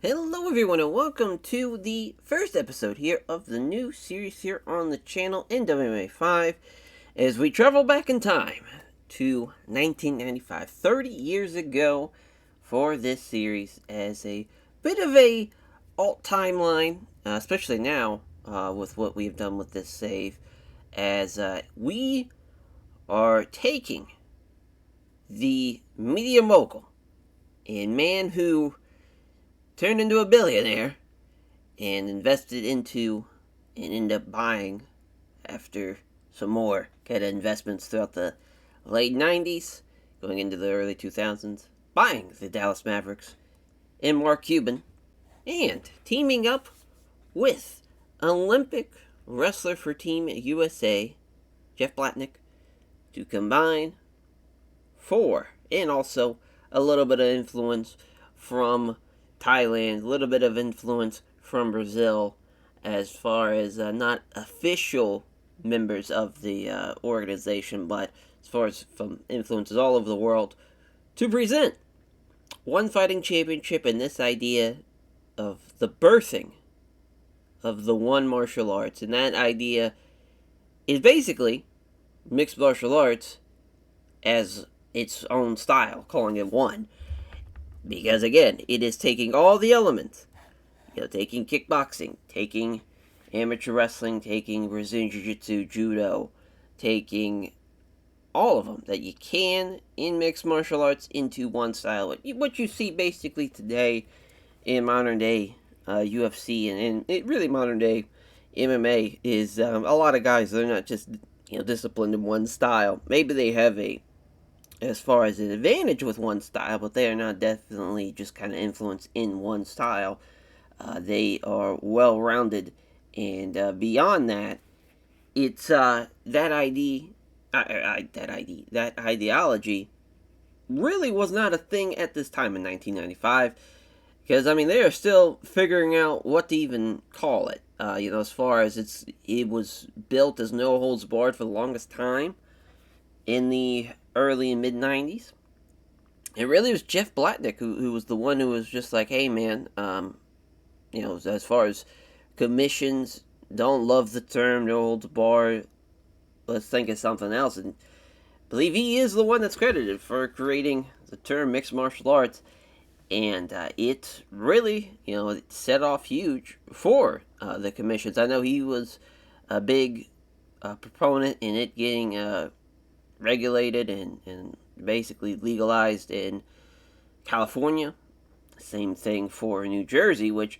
Hello everyone and welcome to the first episode here of the new series here on the channel in WMMA 5 as we travel back in time to 1995, 30 years ago for this series as a bit of a alt timeline, especially now with what we've done with this save, as we are taking the media mogul and man who turned into a billionaire and invested into and ended up buying after some more kind of investments throughout the late 90s, going into the early 2000s, buying the Dallas Mavericks and Mark Cuban, and teaming up with Olympic wrestler for Team USA, Jeff Blatnick, to combine for, and also a little bit of influence from Thailand, a little bit of influence from Brazil, as far as not official members of the organization, but as far as from influences all over the world, to present one fighting championship and this idea of the birthing of the one martial arts. And that idea is basically mixed martial arts as its own style, calling it one. Because again, it is taking all the elements, taking kickboxing, taking amateur wrestling, taking Brazilian Jiu-Jitsu, Judo, taking all of them that you can in mixed martial arts into one style. What you see basically today in modern day UFC and really modern day MMA is a lot of guys, they're not just disciplined in one style. Maybe they have as far as an advantage with one style, but they are not definitely just kind of influenced in one style. They are well-rounded, and beyond that, it's that ideology really was not a thing at this time in 1995, because they are still figuring out what to even call it. As far as it was built as no holds barred for the longest time in the early and mid 90s. It really was Jeff Blatnick who was the one who was just like, hey man, as far as commissions, don't love the term no holds barred, let's think of something else. And I believe he is the one that's credited for creating the term mixed martial arts, and it really it set off huge for the commissions. I know he was a big proponent in it getting regulated and basically legalized in California. Same thing for New Jersey, which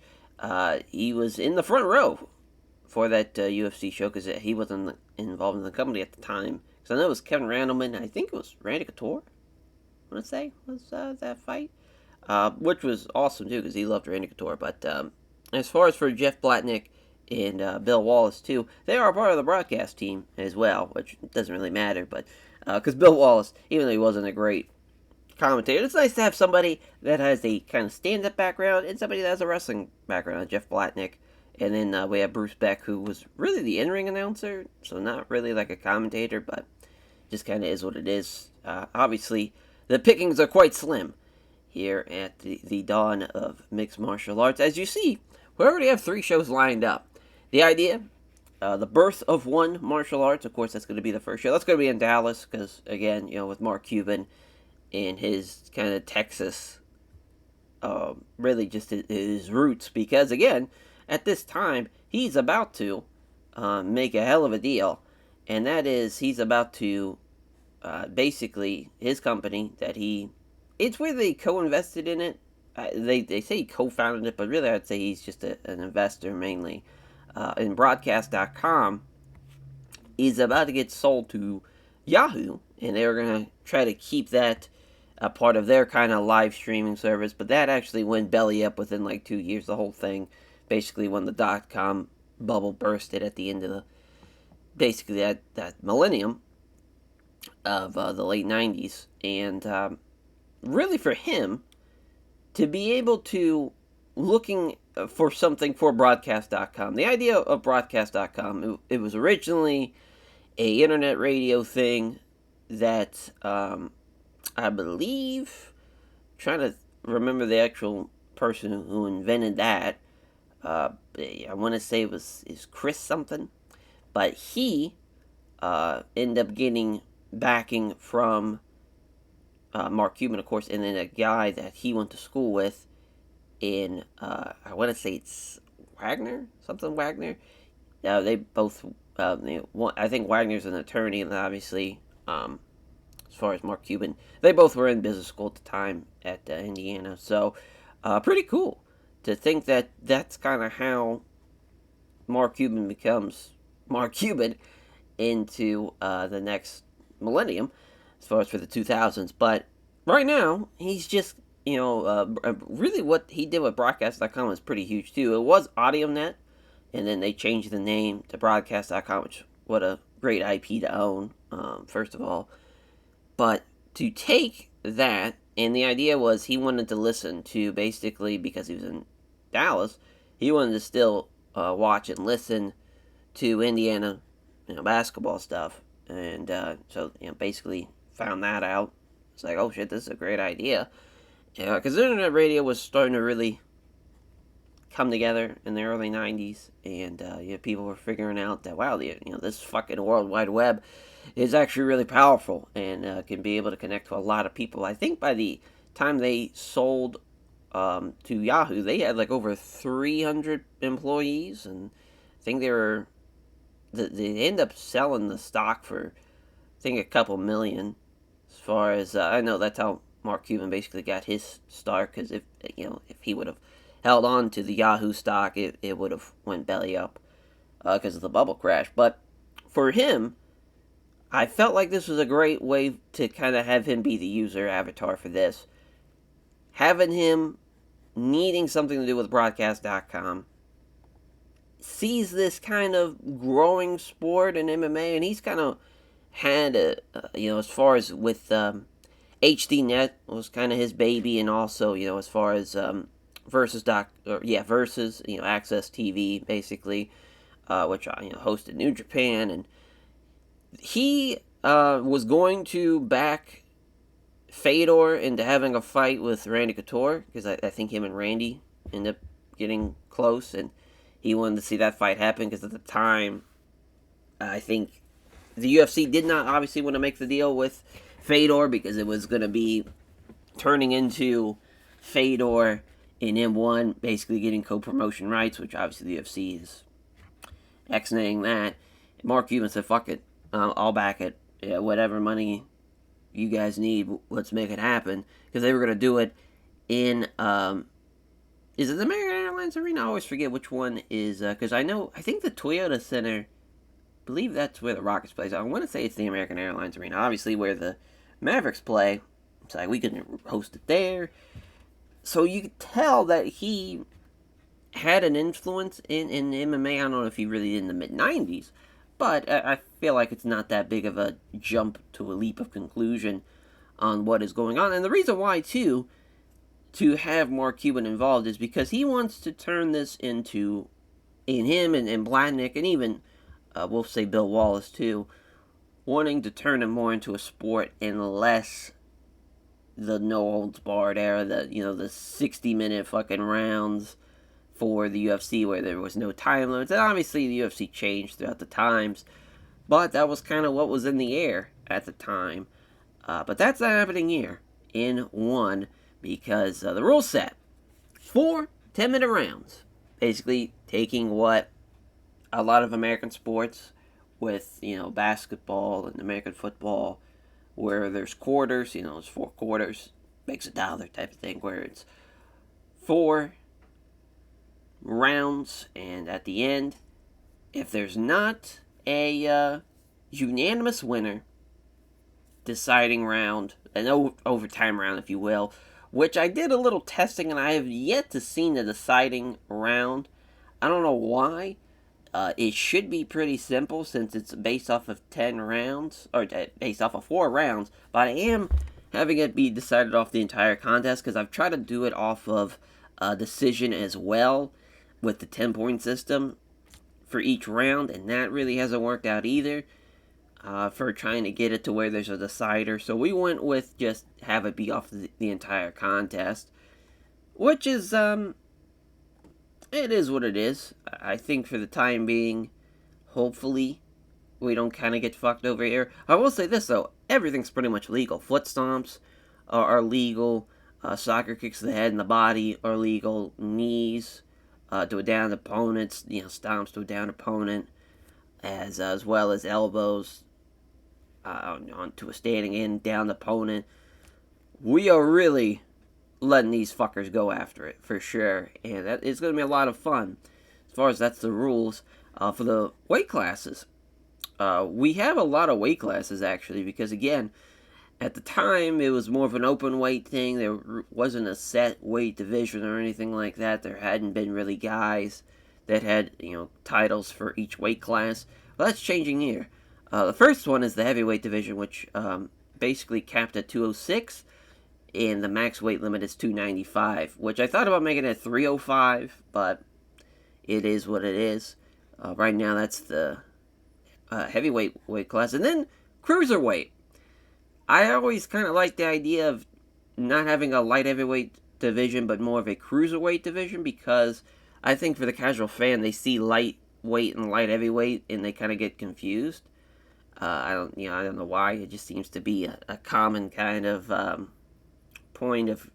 he was in the front row for that UFC show because he wasn't involved in the company at the time. Because I know it was Kevin Randleman, I think it was Randy Couture, I want to say, was that fight. Which was awesome too because he loved Randy Couture. But as far as for Jeff Blatnick and Bill Wallace too, they are part of the broadcast team as well, which doesn't really matter, but because Bill Wallace, even though he wasn't a great commentator, it's nice to have somebody that has a kind of stand-up background and somebody that has a wrestling background, Jeff Blatnick. And then we have Bruce Beck, who was really the in-ring announcer, so not really like a commentator, but just kind of is what it is. Obviously, the pickings are quite slim here at the dawn of mixed martial arts. As you see, we already have 3 shows lined up. The idea, the birth of one martial arts, of course, that's going to be the first show. That's going to be in Dallas, because, again, with Mark Cuban and his kind of Texas, really just his roots, because, again, at this time, he's about to make a hell of a deal, and that is, he's about to, basically, his company that it's where they co-invested in it. They say he co-founded it, but really I'd say he's just an investor mainly. In Broadcast.com, is about to get sold to Yahoo, and they're going to try to keep that a part of their kind of live streaming service, but that actually went belly up within like 2 years, the whole thing, basically when the .com bubble bursted at the end of basically that millennium of the late 90s, and really for him to be able to looking for something for Broadcast.com. The idea of Broadcast.com, it was originally a internet radio thing that I believe, trying to remember the actual person who invented that. I want to say is Chris something, but he ended up getting backing from Mark Cuban, of course, and then a guy that he went to school with in I want to say it's Wagner. They both. I think Wagner's an attorney, and obviously, as far as Mark Cuban, they both were in business school at the time at Indiana. So, pretty cool to think that that's kind of how Mark Cuban becomes Mark Cuban into the next millennium, as far as for the 2000s. But right now, he's just, really what he did with Broadcast.com was pretty huge too. It was AudioNet, and then they changed the name to Broadcast.com, which, what a great IP to own, first of all. But to take that, and the idea was he wanted to listen to, basically, because he was in Dallas, he wanted to still watch and listen to Indiana, basketball stuff. And so, basically found that out. It's like, oh shit, this is a great idea. Because internet radio was starting to really come together in the early 90s, and people were figuring out that, wow, this fucking World Wide Web is actually really powerful and can be able to connect to a lot of people. I think by the time they sold to Yahoo, they had like over 300 employees, and I think they end up selling the stock for, I think, a couple million. As far as I know, that's how Mark Cuban basically got his start. Because if he would have held on to the Yahoo stock, it would have went belly up because of the bubble crash. But for him, I felt like this was a great way to kind of have him be the user avatar for this. Having him needing something to do with Broadcast.com, sees this kind of growing sport in MMA, and he's kind of had as far as with HDNet was kind of his baby, and also as far as Versus Access TV basically, which hosted New Japan, and he was going to back Fedor into having a fight with Randy Couture, because I think him and Randy ended up getting close, and he wanted to see that fight happen, because at the time, I think the UFC did not obviously want to make the deal with Fedor, because it was going to be turning into Fedor and M1 basically getting co-promotion rights, which obviously the UFC is ex-naying that. And Mark Cuban said, fuck it, I'll back it. Yeah, whatever money you guys need, let's make it happen. Because they were going to do it in, is it the American Airlines Arena? I always forget which one is, because I think the Toyota Center, I believe that's where the Rockets play. So I want to say it's the American Airlines Arena. Obviously, where the Mavericks play, it's like we couldn't host it there. So you could tell that he had an influence in MMA. I don't know if he really did in the mid-90s, but I feel like it's not that big of a jump to a leap of conclusion on what is going on. And the reason why, too, to have Mark Cuban involved is because he wants to turn this into, in him and Blatnick, and even, we'll say Bill Wallace, too, wanting to turn it more into a sport and less the no-holds-barred era, the 60-minute fucking rounds for the UFC where there was no time limits. And obviously the UFC changed throughout the times, but that was kind of what was in the air at the time. But that's not happening here in one, because the rule set 4 10-minute rounds, basically taking what a lot of American sports with basketball and American football, where there's quarters, it's 4 quarters, makes $1 type of thing, where it's 4 rounds, and at the end, if there's not a unanimous winner, deciding round, an overtime round, if you will, which I did a little testing, and I have yet to see the deciding round. I don't know why. It should be pretty simple since it's based off of 10 rounds, or based off of 4 rounds, but I am having it be decided off the entire contest, because I've tried to do it off of decision as well, with the 10-point system for each round, and that really hasn't worked out either, for trying to get it to where there's a decider. So we went with just have it be off the entire contest. which is, it is what it is. I think for the time being, hopefully, we don't kind of get fucked over here. I will say this, though. Everything's pretty much legal. Foot stomps are legal. Soccer kicks to the head and the body are legal. Knees to a downed opponent, stomps to a downed opponent, as well as elbows onto a standing in, downed opponent. We are really letting these fuckers go after it, for sure. And that is going to be a lot of fun. As far as that's the rules for the weight classes. We have a lot of weight classes, actually, because, again, at the time, it was more of an open weight thing. There wasn't a set weight division or anything like that. There hadn't been really guys that had, titles for each weight class. Well, that's changing here. The first one is the heavyweight division, which basically capped at 206, and the max weight limit is 295, which I thought about making it 305, but it is what it is. Right now, that's the heavyweight weight class. And then cruiserweight. I always kind of like the idea of not having a light heavyweight division, but more of a cruiserweight division, because I think for the casual fan, they see lightweight and light heavyweight, and they kind of get confused. I don't know why. It just seems to be a common kind of point of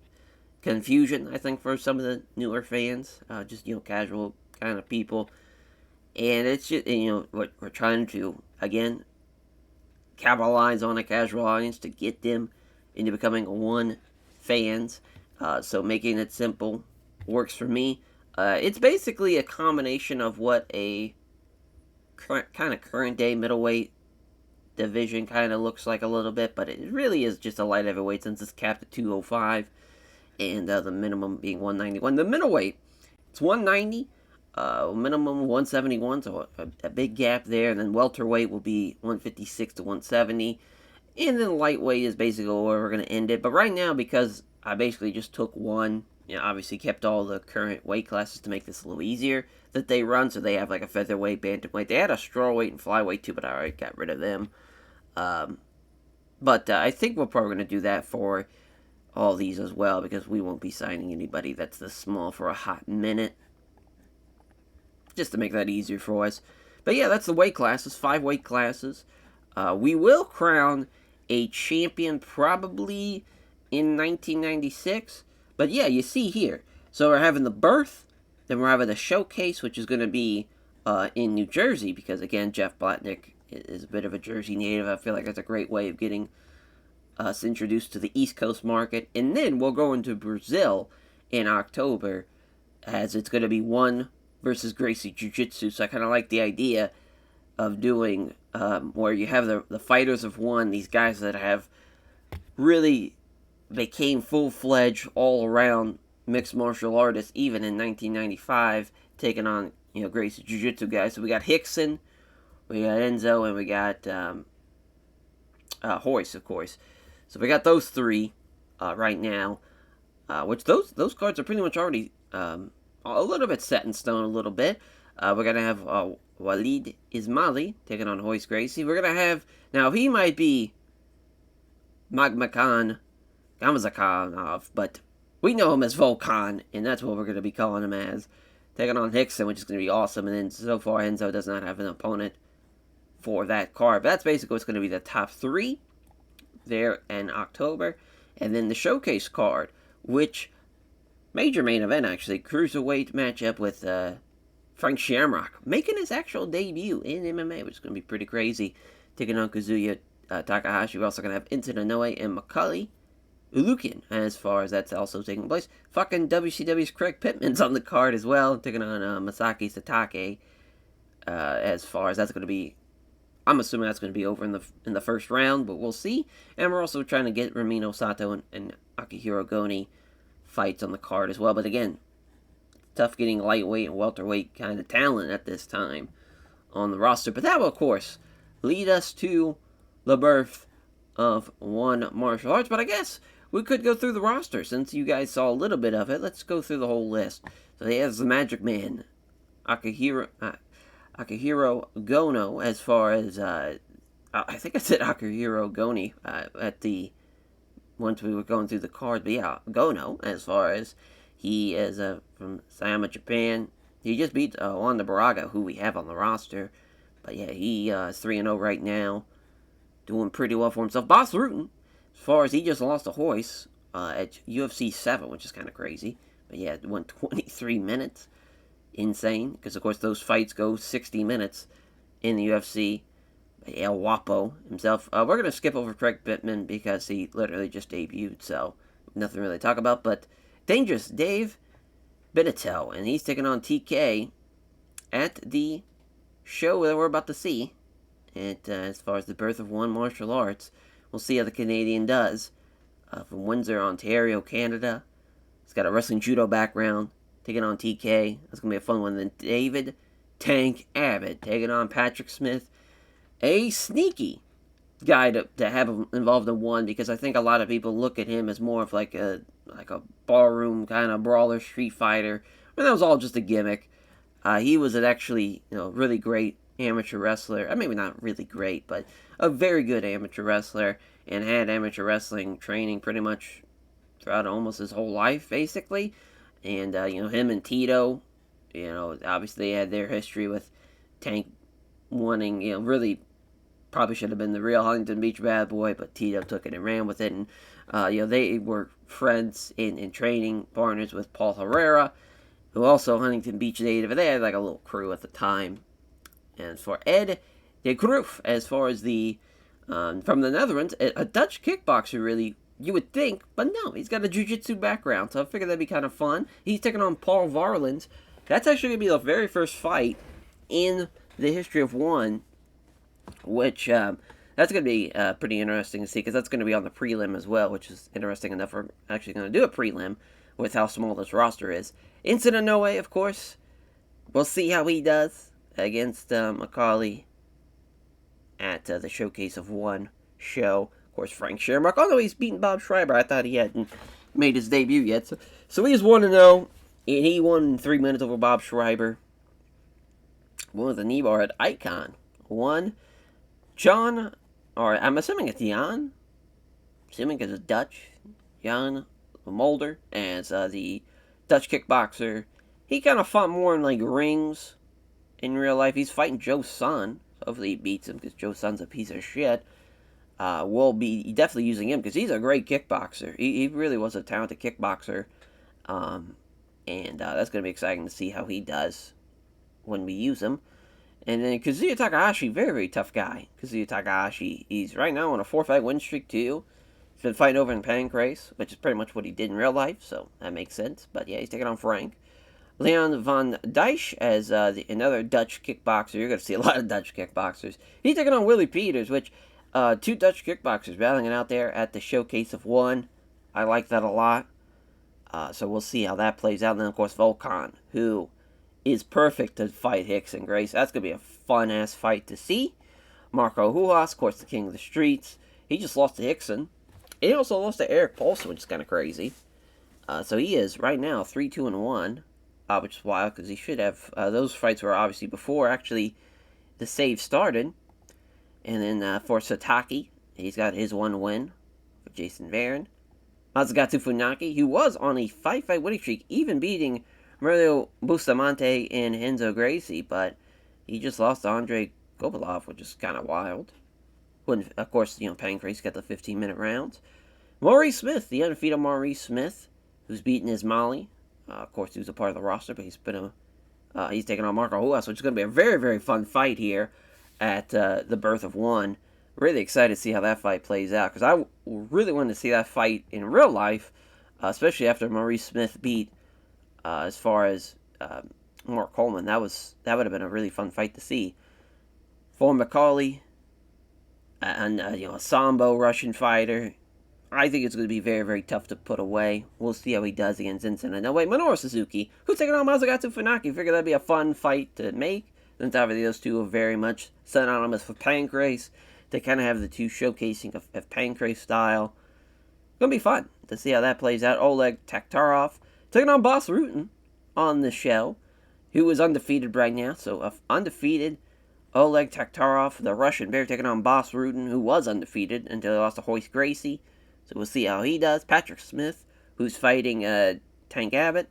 confusion, I think, for some of the newer fans, just casual kind of people. And it's just, what we're trying to, again, capitalize on a casual audience to get them into becoming one fans. So making it simple works for me. It's basically a combination of what a kind of current day middleweight division kind of looks like a little bit, but it really is just a light heavyweight since it's capped at 205 and the minimum being 191. The middleweight, it's 190. Minimum 171, so a big gap there. And then welterweight will be 156 to 170. And then lightweight is basically where we're going to end it. But right now, because I basically just took one, obviously kept all the current weight classes to make this a little easier that they run. So they have like a featherweight, bantamweight. They had a strawweight and flyweight too, but I already got rid of them. But I think we're probably going to do that for all these as well, because we won't be signing anybody that's this small for a hot minute, just to make that easier for us. But yeah, that's the weight classes, 5 weight classes. We will crown a champion probably in 1996. But yeah, you see here. So we're having the birth, then we're having the showcase, which is going to be in New Jersey, because again, Jeff Blatnick is a bit of a Jersey native. I feel like that's a great way of getting us introduced to the East Coast market. And then we'll go into Brazil in October, as it's going to be one versus Gracie Jiu-Jitsu. So I kind of like the idea of doing where you have the fighters of one, these guys that have really became full-fledged all-around mixed martial artists even in 1995, taking on Gracie Jiu-Jitsu guys. So we got Hickson, we got Enzo, and we got Royce, of course. So we got those three right now, which those cards are pretty much already a little bit set in stone a little bit. We're going to have Walid Ismaili taking on Royce Gracie. We're going to have, now he might be Magmakan Gamazakhanov, but we know him as Volkan, and that's what we're going to be calling him as. Taking on Hickson, which is going to be awesome. And then so far, Enzo does not have an opponent for that card. But that's basically what's going to be the top 3 there in October. And then the showcase card, which major main event, actually, cruiserweight matchup with Frank Shamrock, making his actual debut in MMA, which is going to be pretty crazy, taking on Kazuya Takahashi. We're also going to have Inton Inoue and Macaulay Ulukin, as far as that's also taking place. Fucking WCW's Craig Pittman's on the card as well, taking on Masaki Satake, as far as that's going to be. I'm assuming that's going to be over in the first round, but we'll see. And we're also trying to get Ramino Sato and Akihiro Goni fights on the card as well. But again, tough getting lightweight and welterweight kind of talent at this time on the roster. But that will, of course, lead us to the birth of one martial arts. But I guess we could go through the roster since you guys saw a little bit of it. Let's go through the whole list. So he has the Magic Man, Akihiro Gono, as far as, I think I said Akihiro Goni at the, once we were going through the card, but yeah, Gono, as far as He is from Sayama, Japan. He just beat Wanda Baraga, who we have on the roster. But yeah, he is 3-0 right now. Doing pretty well for himself. Bas Rutten, as far as he just lost to Royce at UFC 7, which is kind of crazy. But yeah, it went 23 minutes. Insane. Because, of course, those fights go 60 minutes in the UFC. El Wapo himself. We're going to skip over Craig Bittman because he literally just debuted, so nothing really to talk about. But Dangerous Dave Beneteau, and he's taking on TK at the show that we're about to see. And as far as the birth of one martial arts, we'll see how the Canadian does. From Windsor, Ontario, Canada. He's got a wrestling judo background, taking on TK. That's going to be a fun one. Then David Tank Abbott taking on Patrick Smith. A sneaky guy to have involved in one, because I think a lot of people look at him as more of like a barroom kind of brawler, street fighter. But that was all just a gimmick. He was an actually really great amateur wrestler. Maybe not really great, but a very good amateur wrestler, and had amateur wrestling training pretty much throughout almost his whole life, basically. And him and Tito, obviously they had their history with Tank wanting, really probably should have been the real Huntington Beach bad boy, but Tito took it and ran with it. And they were friends in training partners with Paul Herrera, who also Huntington Beach native. They had like a little crew at the time. And for Ed de Kruijf, as far as the from the Netherlands, a Dutch kickboxer, really, you would think, but no, he's got a jiu-jitsu background, so I figured that'd be kind of fun. He's taking on Paul Varelans. That's actually going to be the very first fight in the history of one, which that's going to be pretty interesting to see, because that's going to be on the prelim as well, which is interesting enough. We're actually going to do a prelim with how small this roster is. Incident No Way, of course. We'll see how he does against Macaulay at the Showcase of One show. Of course, Frank Shamrock, although he's beaten Bob Schreiber, I thought he hadn't made his debut yet. So he's 1-0, and he won in 3 minutes over Bob Schreiber. One with a knee bar at Icon. One, John, or I'm assuming it's Jan. Assuming it's Dutch. Jan Mulder, as the Dutch kickboxer. He kind of fought more in like rings in real life. He's fighting Joe Son. Hopefully he beats him, because Joe Son's a piece of shit. We'll be definitely using him, because he's a great kickboxer. He really was a talented kickboxer. And that's going to be exciting to see how he does when we use him. And then Kazuya Takahashi, very, very tough guy. Kazuya Takahashi, he's right now on a 4-fight win streak, too. He's been fighting over in Pancrase, which is pretty much what he did in real life, so that makes sense. But yeah, he's taking on Frank. Leon van Dijsch as another Dutch kickboxer. You're going to see a lot of Dutch kickboxers. He's taking on Willie Peters, which, two Dutch kickboxers battling it out there at the Showcase of One. I like that a lot. So we'll see how that plays out. And then, of course, Volkan, who is perfect to fight Rickson Gracie. That's going to be a fun-ass fight to see. Marco Ruas, of course, the king of the streets. He just lost to Rickson. He also lost to Eric Paulson, which is kind of crazy. So he is, right now, 3-2-1. Which is wild, because he should have... those fights were obviously before, actually, the save started. And then for Sataki, he's got his one win for Jason Varon. Mazagatu Funaki, who was on a 5-fight winning streak, even beating Mario Bustamante and Renzo Gracie, but he just lost to Andre Gobolov, which is kind of wild. When, of course, Pancrase got the 15-minute rounds. Maurice Smith, the undefeated Maurice Smith, who's beaten his Molly. Of course, he was a part of the roster, but he's taking on Marco Ruas, which is going to be a very, very fun fight here at the Birth of One. Really excited to see how that fight plays out, because I really wanted to see that fight in real life, especially after Maurice Smith beat, as far as Mark Coleman. That would have been a really fun fight to see. For Macaulay, and a Sambo Russian fighter, I think it's going to be very, very tough to put away. We'll see how he does against Incident No Way. Minoru Suzuki, who's taking on Mazagatu Funaki. Figure that'd be a fun fight to make, since obviously those two are very much synonymous with Pancrase. They kind of have the two showcasing of Pancrase style. Gonna be fun to see how that plays out. Oleg Taktarov taking on Bas Rutten on the show, who is undefeated right now. So undefeated Oleg Taktarov, the Russian bear, taking on Bas Rutten, who was undefeated until he lost to Royce Gracie. So we'll see how he does. Patrick Smith, who's fighting Tank Abbott,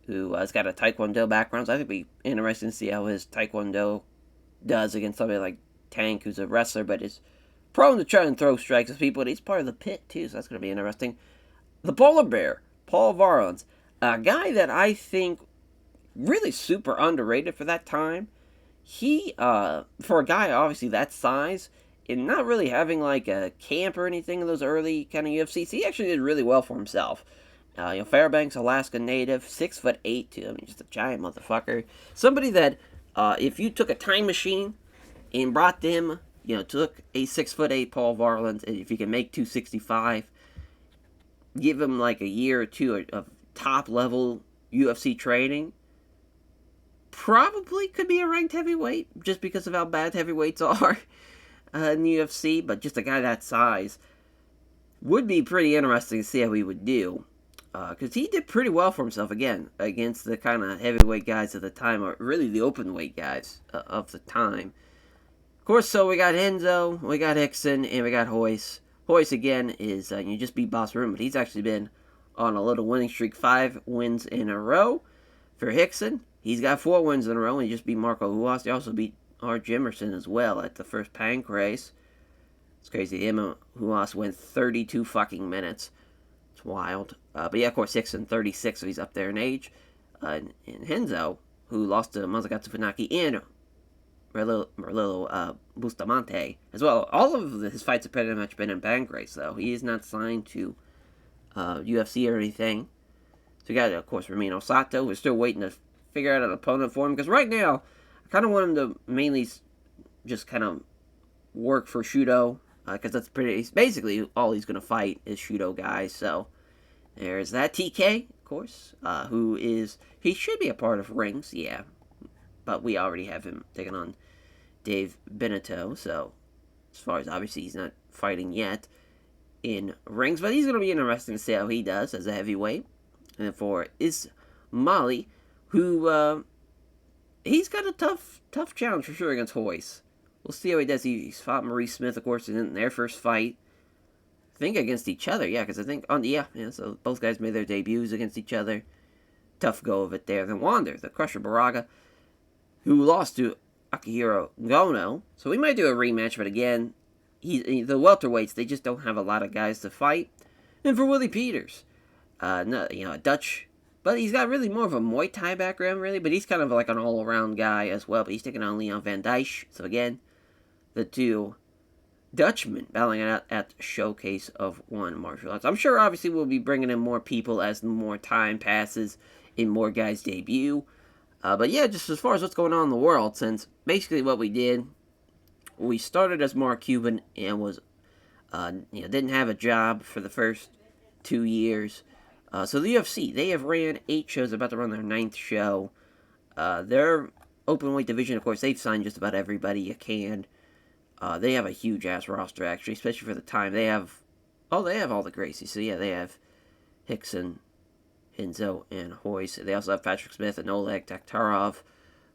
who has got a Taekwondo background. So I think it'd be interesting to see how his Taekwondo does against somebody like Tank, who's a wrestler, but is prone to try and throw strikes at people. And he's part of the pit, too, so that's going to be interesting. The Polar Bear, Paul Varelans, a guy that I think really super underrated for that time. He, for a guy obviously that size, and not really having like a camp or anything in those early kind of UFCs, he actually did really well for himself. Fairbanks, Alaska native, 6'8" too. I mean, just a giant motherfucker. Somebody that, if you took a time machine and brought them, took a 6'8" Paul Varelans, and if you can make 265, give him like a year or two of top level UFC training, probably could be a ranked heavyweight just because of how bad heavyweights are in the UFC. But just a guy that size would be pretty interesting to see how he would do. Because he did pretty well for himself, again, against the kind of heavyweight guys of the time, or really the open weight guys of the time. Of course, so we got Enzo, we got Hickson, and we got Royce. Royce, again, is, you just beat Boss Room, but he's actually been on a little winning streak, 5 wins in a row. For Hickson, he's got 4 wins in a row, and he just beat Marco Ruas. He also beat R. Jimerson as well at the first Pank race. It's crazy. Him and Ruas went 32 fucking minutes. It's wild. But yeah, of course, Hickson, 36, so he's up there in age. And Henzo, who lost to Mazagatu Funaki and Merlillo Bustamante as well. All of his fights have pretty much been in Pank race, though. He is not signed to UFC or anything. So we got, of course, Ramiro Sato. We're still waiting to figure out an opponent for him, because right now, I kind of want him to mainly just kind of work for Shudo, because that's basically all he's going to fight is Shudo guys. So there's that. TK, of course, he should be a part of Rings, yeah, but we already have him taking on Dave Beneteau, so as far as obviously he's not fighting yet in Rings, but he's going to be interesting to see how he does as a heavyweight. And then for Ismaili, who he's got a tough challenge for sure against Royce. We'll see how he does. He's fought Maurice Smith, of course, in their first fight. I think against each other, yeah, because I think, so both guys made their debuts against each other. Tough go of it there. Then Wander, the Crusher Baraga, who lost to Akihiro Gono. So we might do a rematch, but again, the welterweights, they just don't have a lot of guys to fight. And for Willie Peters, a Dutch, but he's got really more of a Muay Thai background, really, but he's kind of like an all-around guy as well, but he's taking on Leon Van Dijsch. So again, the two Dutchmen battling out at the Showcase of One Martial Arts. I'm sure, obviously, we'll be bringing in more people as more time passes and more guys debut. But yeah, just as far as what's going on in the world, since basically what we did, we started as Mark Cuban and was, didn't have a job for the first 2 years. So the UFC, they have ran 8 shows, about to run their 9th show. Their openweight division, of course, they've signed just about everybody you can. They have a huge-ass roster, actually, especially for the time. They have all the Gracies. So yeah, they have Hickson, Enzo, and Royce. They also have Patrick Smith and Oleg Taktarov,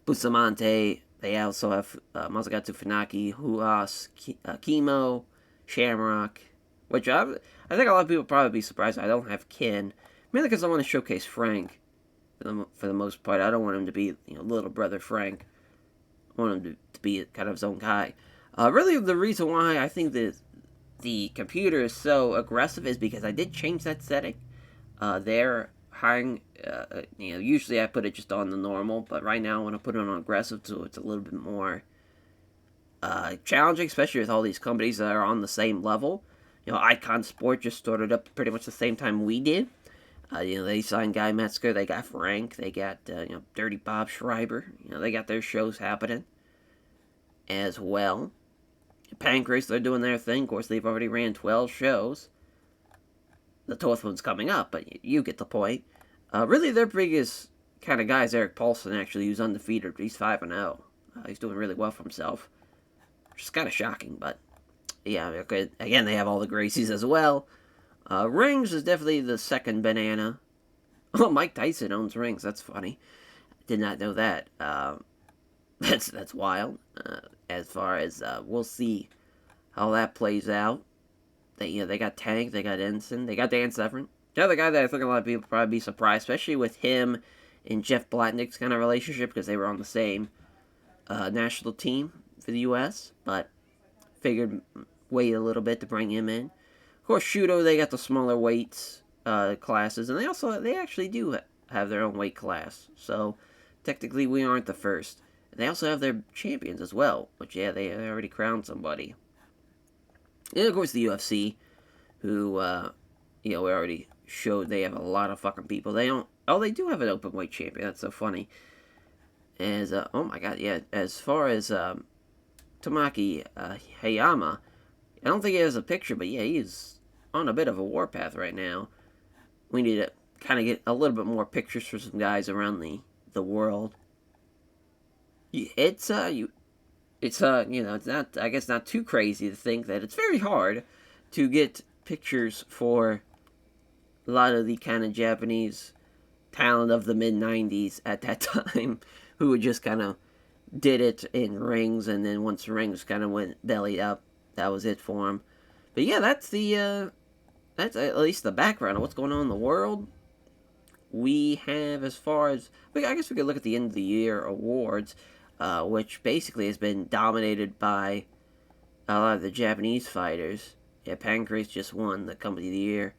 Bustamante. They also have Mazagatu Funaki, Ruas, Chemo, Shamrock, which I think a lot of people probably be surprised I don't have Ken. Mainly because I want to showcase Frank for the most part. I don't want him to be little brother Frank. I want him to be kind of his own guy. Really, the reason why I think that the computer is so aggressive is because I did change that setting. They're hiring, usually I put it just on the normal, but right now I want to put it on aggressive so it's a little bit more challenging, especially with all these companies that are on the same level. Icon Sport just started up pretty much the same time we did. They signed Guy Metzger, they got Frank, they got, Dirty Bob Schreiber. They got their shows happening as well. Pancrase, they're doing their thing. Of course, they've already ran 12 shows. The 12th one's coming up, but you get the point. Really, their biggest kind of guy is Eric Paulson, actually, who's undefeated. He's 5-0. He's doing really well for himself. Which is kind of shocking, but yeah, okay. Again, they have all the Gracies as well. Rings is definitely the second banana. Oh, Mike Tyson owns Rings. That's funny. Did not know that. That's wild. As far as we'll see how that plays out. They got Tank, they got Ensign, they got Dan Severn. The other guy that I think a lot of people would probably be surprised, especially with him and Jeff Blatnick's kind of relationship, because they were on the same national team for the U.S., but figured wait a little bit to bring him in. Of course, Shudo, they got the smaller weights classes, and they actually do have their own weight class. So technically, we aren't the first. And they also have their champions as well, which they already crowned somebody. And of course, the UFC, who we already showed they have a lot of fucking people. They don't. Oh, they do have an open weight champion. That's so funny. As oh my god, yeah. As far as Tamaki Hayama, I don't think he has a picture, but yeah, he's on a bit of a warpath right now. We need to kind of get a little bit more pictures for some guys around the world. It's it's not, I guess, not too crazy to think that it's very hard to get pictures for a lot of the kind of Japanese talent of the mid-90s at that time, who would just kind of did it in rings, and then once the rings kind of went belly up, that was it for him. But yeah, that's at least the background of what's going on in the world. We have, as far as, I guess we could look at the end of the year awards, which basically has been dominated by a lot of the Japanese fighters. Yeah, Pancrase just won the Company of the Year.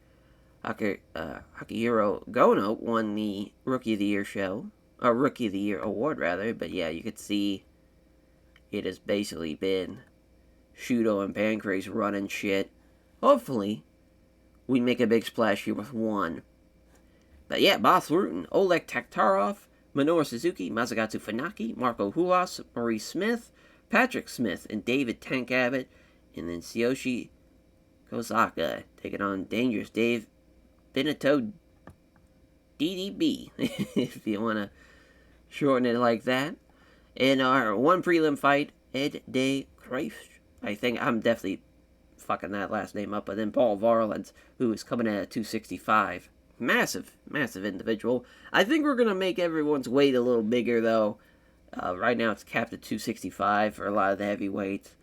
Akihiro Gono won the Rookie of the Year Rookie of the Year award, rather. But yeah, you could see it has basically been Shudo and Pancrase running shit. Hopefully, we make a big splash here with one. But yeah, Bas Rutten, Oleg Taktarov, Minoru Suzuki, Masakatsu Funaki, Marco Ruas, Maurice Smith, Patrick Smith, and David Tank Abbott. And then Tsuyoshi Kosaka taking on Dangerous Dave Beneteau DDB, if you want to shorten it like that. In our one prelim fight, Ed de Kruijf. I think I'm definitely fucking that last name up. But then Paul Varelans, who is coming in at 265. Massive individual. I think we're going to make everyone's weight a little bigger, though. Right now it's capped at 265 for a lot of the heavyweights,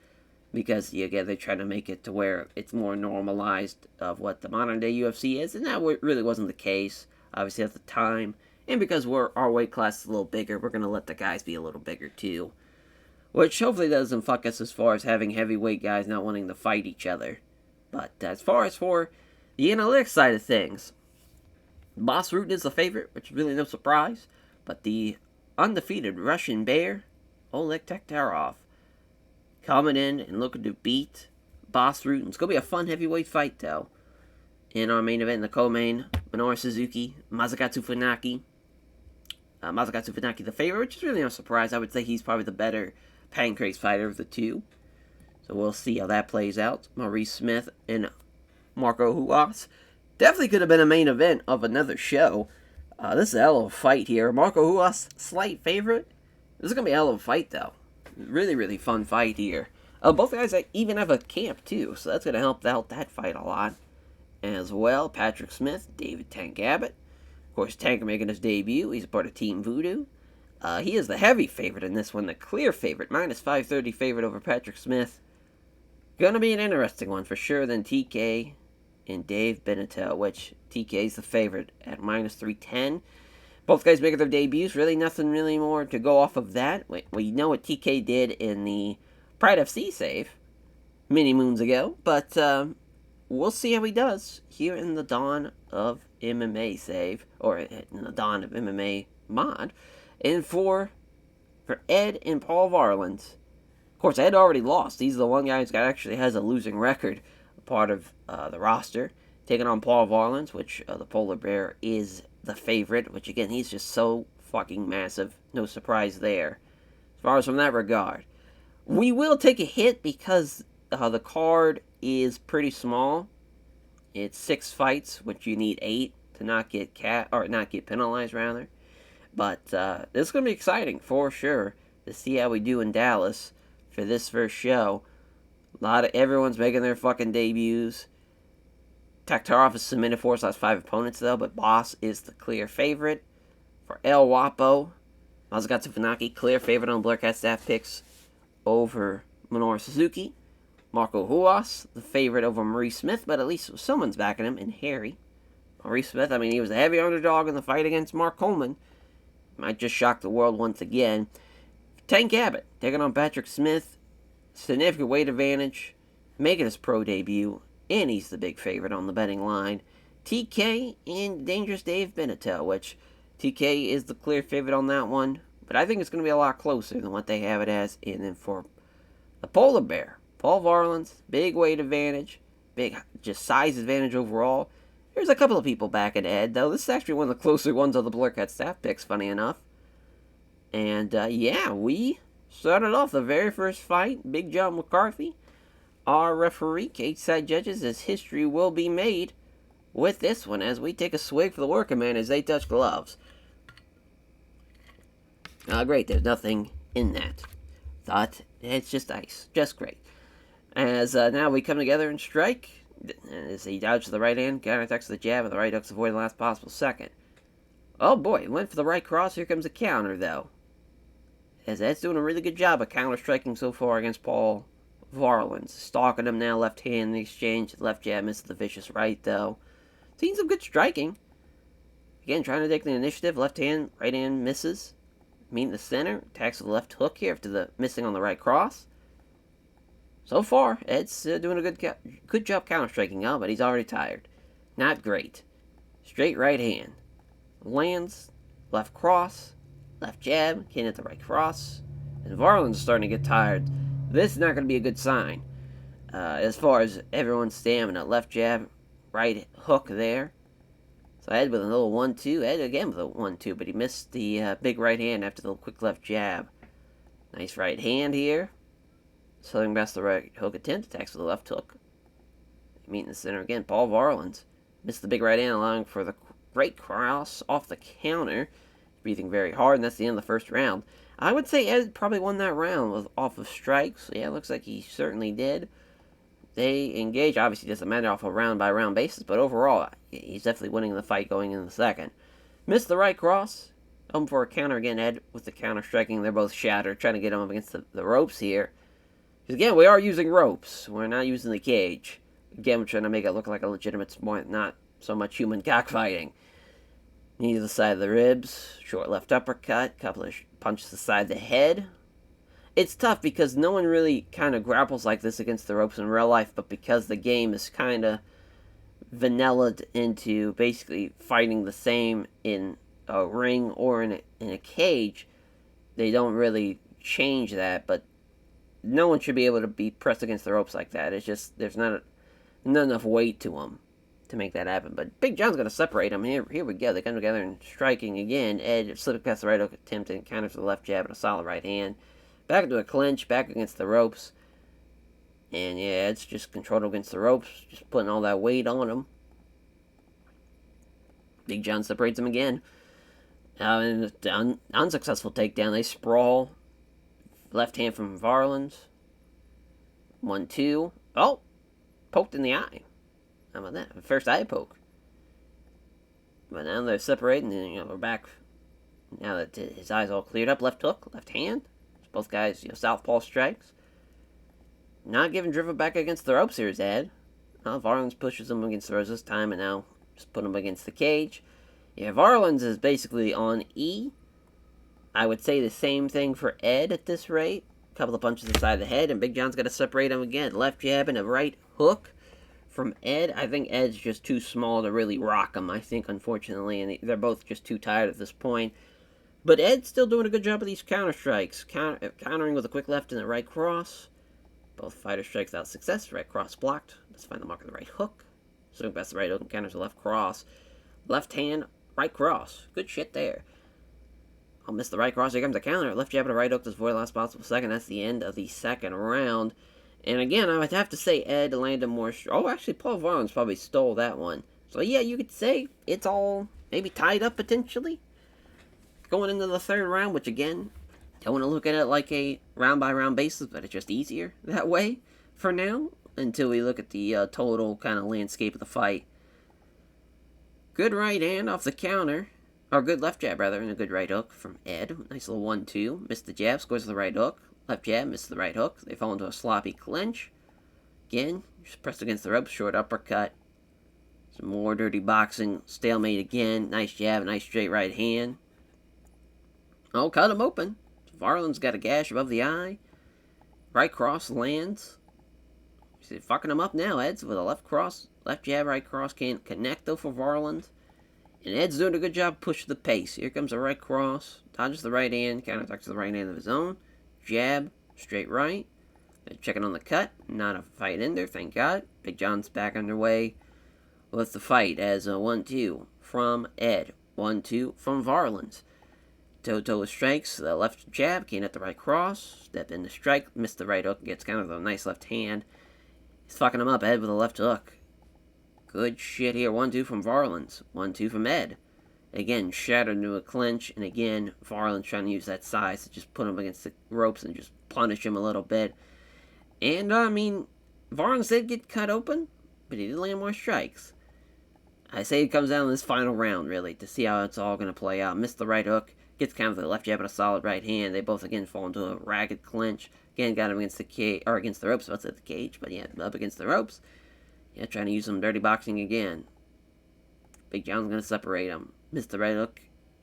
because, again, they're trying to make it to where it's more normalized of what the modern-day UFC is, and that really wasn't the case, obviously, at the time. And because our weight class is a little bigger, we're going to let the guys be a little bigger, too. Which hopefully doesn't fuck us as far as having heavyweight guys not wanting to fight each other. But as far as for the analytics side of things, Bas Rutten is the favorite, which is really no surprise. But the undefeated Russian Bear, Oleg Taktarov, coming in and looking to beat Bas Rutten. It's going to be a fun heavyweight fight, though. In our main event, in the co-main, Minoru Suzuki, Masakatsu Funaki. Masakatsu Funaki the favorite, which is really no surprise. I would say he's probably the better Pancrase fighter of the two. So we'll see how that plays out. Maurice Smith and Marco Ruas. Definitely could have been a main event of another show. This is a hell of a fight here. Marco Ruas, slight favorite. This is going to be a hell of a fight, though. Really, really fun fight here. Both guys even have a camp, too, so that's going to help out that fight a lot. As well, Patrick Smith, David Tank Abbott. Of course, Tank making his debut. He's a part of Team Voodoo. He is the heavy favorite in this one, the clear favorite. Minus 530 favorite over Patrick Smith. Gonna be an interesting one for sure. Then TK and Dave Beneteau, which TK is the favorite at minus 310. Both guys making their debuts. Really nothing really more to go off of that. We know what TK did in the Pride FC save many moons ago. But we'll see how he does here in the dawn of MMA save. Or in the dawn of MMA mod. And for Ed and Paul Varelans. Of course, Ed already lost. He's the one guy who actually has a losing record. Part of the roster. Taking on Paul Varelans, which the Polar Bear is the favorite, which again, he's just so fucking massive. No surprise there. As far as from that regard. We will take a hit because the card is pretty small. It's 6 fights, which you need 8 to not get penalized, rather. But this is going to be exciting for sure to see how we do in Dallas for this first show. Everyone's making their fucking debuts. Taktarov is submitted for his last 5 opponents, though, but Boss is the clear favorite. For El Wapo, Masakatsu Funaki, clear favorite on Black Hat staff picks over Minoru Suzuki. Marco Ruas, the favorite over Maurice Smith, but at least someone's backing him, and Harry. Maurice Smith, I mean, he was a heavy underdog in the fight against Mark Coleman. Might just shock the world once again. Tank Abbott taking on Patrick Smith. Significant weight advantage. Making his pro debut. And he's the big favorite on the betting line. TK and Dangerous Dave Beneteau, which TK is the clear favorite on that one. But I think it's going to be a lot closer than what they have it as. And then for the Polar Bear, Paul Varelans, big weight advantage. Big just size advantage overall. There's a couple of people back at Ed, though. This is actually one of the closer ones of the Blurcat staff picks, funny enough. And, yeah, we started off the very first fight. Big John McCarthy, our referee, cage-side judges, as history will be made with this one as we take a swig for the working man as they touch gloves. Great, there's nothing in that. Thought, it's just ice. Just great. As now we come together and strike. As he dodges the right hand, counterattacks the jab, and the right hooks avoid the last possible second. Oh boy, went for the right cross. Here comes a counter, though. As Ed's doing a really good job of counter-striking so far against Paul Varelans. Stalking him now, left hand in the exchange. Left jab misses the vicious right, though. Seen some good striking. Again, trying to take the initiative. Left hand, right hand misses. Meeting the center. Attacks with the left hook here after the missing on the right cross. So far, Ed's doing a good job counter-striking now, but he's already tired. Not great. Straight right hand. Lands. Left cross. Left jab. Can't hit the right cross. And Varelans is starting to get tired. This is not going to be a good sign. As far as everyone's stamina. Left jab. Right hook there. So Ed with a little 1-2. Ed again with a 1-2, but he missed the big right hand after the quick left jab. Nice right hand here. Southern past the right hook attempt, attacks with the left hook. Meeting the center again, Paul Varelans. Missed the big right hand, allowing for the great cross off the counter. Breathing very hard, and that's the end of the first round. I would say Ed probably won that round off of strikes. Yeah, it looks like he certainly did. They engage, obviously doesn't matter off a round-by-round basis, but overall, he's definitely winning the fight going in the second. Missed the right cross. Home for a counter again, Ed with the counter-striking. They're both shattered, trying to get him up against the ropes here. Because again, we are using ropes. We're not using the cage. Again, we're trying to make it look like a legitimate sport, not so much human cockfighting. Knee to the side of the ribs. Short left uppercut. Couple of punches to the side of the head. It's tough because no one really kind of grapples like this against the ropes in real life, but because the game is kind of vanillaed into basically fighting the same in a ring or in a cage, they don't really change that, but no one should be able to be pressed against the ropes like that. It's just, there's not enough weight to them to make that happen. But Big John's going to separate them. Here we go. They come together and striking again. Ed slipping past the right hook attempt and counters with the left jab and a solid right hand. Back into a clinch, back against the ropes. And yeah, Ed's just controlled against the ropes, just putting all that weight on him. Big John separates him again. And unsuccessful takedown. They sprawl. Left hand from Varelans. 1-2. Oh! Poked in the eye. How about that? First eye poke. But now they're separating, and we're back. Now that his eyes all cleared up. Left hook, left hand. Both guys, southpaw strikes. Not getting driven back against the ropes here, his Ed. Varelans pushes him against the ropes this time, and now just put him against the cage. Yeah, Varelans is basically on E. I would say the same thing for Ed at this rate. A couple of punches inside the head, and Big John's got to separate him again. Left jab and a right hook from Ed. I think Ed's just too small to really rock him, I think, unfortunately, and they're both just too tired at this point. But Ed's still doing a good job of these counter strikes. Countering with a quick left and a right cross. Both fighters strikes without success. Right cross blocked. Let's find the mark of the right hook. Swing past the right hook and counters the left cross. Left hand, right cross. Good shit there. I'll miss the right cross. Here comes the counter. Left jab and a right hook to avoid the last possible second. That's the end of the second round. And again, I would have to say Ed landed more... Oh, actually, Paul Varelans probably stole that one. So yeah, you could say it's all maybe tied up potentially. Going into the third round, which again, don't want to look at it like a round-by-round basis, but it's just easier that way for now, until we look at the total kind of landscape of the fight. Good right hand off the counter, or good left jab, rather, and a good right hook from Ed. Nice little 1-2. Missed the jab, scores the right hook. Left jab, missed the right hook. They fall into a sloppy clinch. Again, just pressed against the ropes, short uppercut. Some more dirty boxing. Stalemate again. Nice jab. Nice straight right hand. Oh, cut him open. Varelans got a gash above the eye. Right cross lands. He's fucking him up now. Ed's with a left cross. Left jab, right cross. Can't connect, though, for Varelans. And Ed's doing a good job pushing the pace. Here comes a right cross. Dodges the right hand. Counterattacks the right hand of his own. Jab. Straight right. Checking on the cut. Not a fight in there, thank God. Big John's back underway with the fight as a 1-2 from Ed. 1-2 from Varelans. Toe strikes. The left jab. Can't hit the right cross. Step in the strike. Missed the right hook. Gets kind of a nice left hand. He's fucking him up. Ed with a left hook. Good shit here. 1-2 from Varelans. 1-2 from Ed. Again, shattered into a clinch. And again, Varelans trying to use that size to just put him against the ropes and just punish him a little bit. And, I mean, Varelans did get cut open, but he did land more strikes. I say it comes down to this final round, really, to see how it's all going to play out. Missed the right hook. Gets kind of the left jab and a solid right hand. They both, again, fall into a ragged clinch. Again, got him against the cage, or against the ropes. I was at the cage, but yeah, up against the ropes. Yeah, trying to use some dirty boxing again. Big John's going to separate him. Missed the right hook.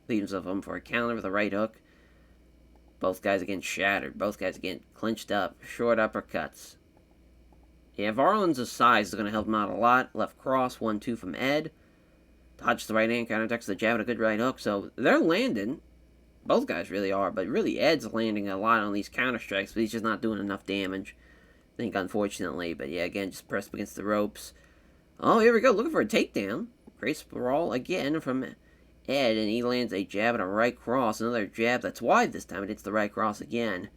Leaves of him for a counter with a right hook. Both guys again shattered. Both guys again clinched up. Short uppercuts. Yeah, Varelans' size is going to help him out a lot. Left cross, 1-2 from Ed. Dodges the right hand, counterattacks the jab and a good right hook. So they're landing. Both guys really are, but really Ed's landing a lot on these counter strikes, but he's just not doing enough damage, I think, unfortunately. But yeah, again, just pressed up against the ropes. Oh, here we go, looking for a takedown. Great sprawl again from Ed, and he lands a jab and a right cross. Another jab that's wide this time. It hits the right cross again.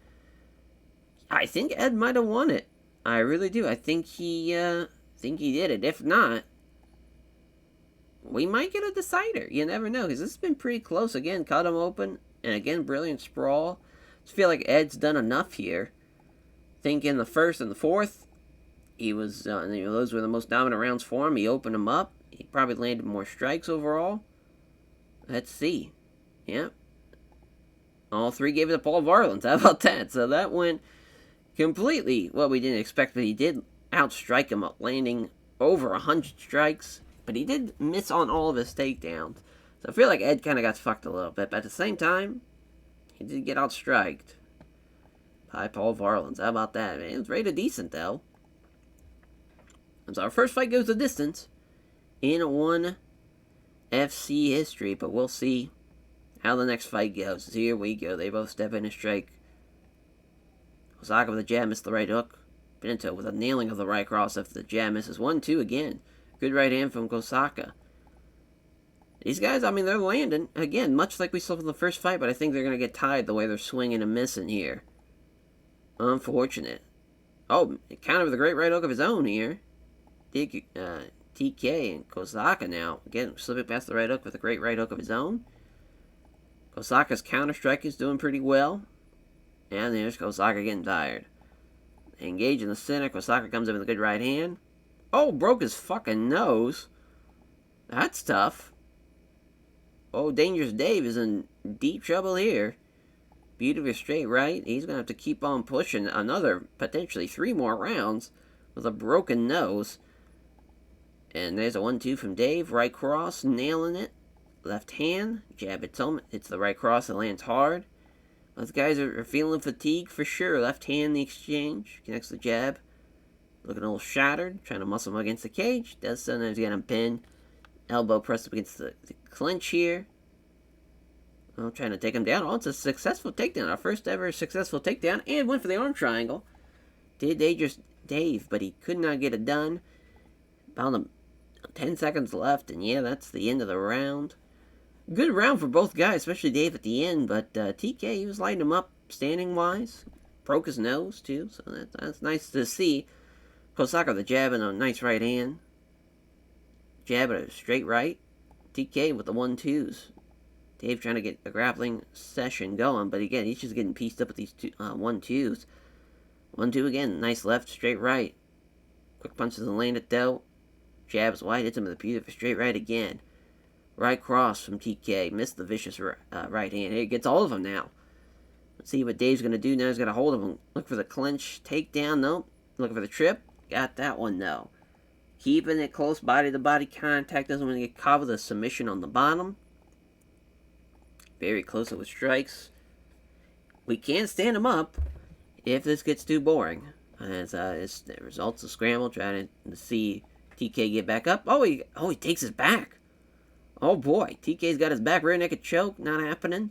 I think Ed might have won it. I really do. I think he did it. If not, we might get a decider. You never know, because this has been pretty close. Again, cut him open. And again, brilliant sprawl. I just feel like Ed's done enough here. I think in the first and the fourth, he was, those were the most dominant rounds for him. He opened them up. He probably landed more strikes overall. Let's see. Yeah. All three gave it to Paul Varelans. How about that? So that went completely what we didn't expect, but he did outstrike him up, landing over 100 strikes. But he did miss on all of his takedowns. So I feel like Ed kind of got fucked a little bit. But at the same time, he did get outstriked by Paul Varelans. How about that, man? It was rated decent, though. And so our first fight goes the distance in one FC history. But we'll see how the next fight goes. Here we go. They both step in and strike. Kosaka with a jab, missed the right hook. Beneteau with a nailing of the right cross after the jab misses. 1-2 again. Good right hand from Kosaka. These guys, I mean, they're landing. Again, much like we saw in the first fight, but I think they're going to get tied the way they're swinging and missing here. Unfortunate. Oh, counter with a great right hook of his own here. TK and Kosaka now. Again, slipping past the right hook with a great right hook of his own. Kosaka's counter strike is doing pretty well. And there's Kosaka getting tired. They engage in the center. Kosaka comes in with a good right hand. Oh, broke his fucking nose. That's tough. Oh, Dangerous Dave is in deep trouble here. Beautiful straight right. He's going to have to keep on pushing another, potentially 3 more rounds with a broken nose. And there's a 1-2 from Dave. Right cross, nailing it. Left hand, jab at home. Hits the right cross and lands hard. Those guys are feeling fatigue for sure. Left hand in the exchange. Connects the jab. Looking a little shattered. Trying to muscle him against the cage. Does sometimes get him pinned. Elbow pressed up against the clinch here. Oh, trying to take him down. Oh, it's a successful takedown. Our first ever successful takedown. And went for the arm triangle. Did Dangerous Dave, but he could not get it done. About 10 seconds left. And yeah, that's the end of the round. Good round for both guys, especially Dave at the end. But TK, he was lighting him up standing-wise. Broke his nose, too. So that's nice to see. Kosaka, the jab and a nice right hand. Jab at a straight right. TK with the 1-2s. Dave trying to get a grappling session going, but again, he's just getting pieced up with these 1-2s. 1-2 again. Nice left, straight right. Quick punches and land it though. Jabs wide, hits him with a beautiful straight right again. Right cross from TK. Missed the vicious right hand. Here, gets all of them now. Let's see what Dave's going to do now. He's got a hold of him. Look for the clinch. Takedown. Nope. Looking for the trip. Got that one, though. keeping it close body-to-body contact. Doesn't want to get caught with a submission on the bottom. Very close with strikes. We can't stand him up if this gets too boring. As it results a scramble, trying to see TK get back up. Oh, he takes his back. Oh boy, TK's got his back. Rear naked choke, not happening.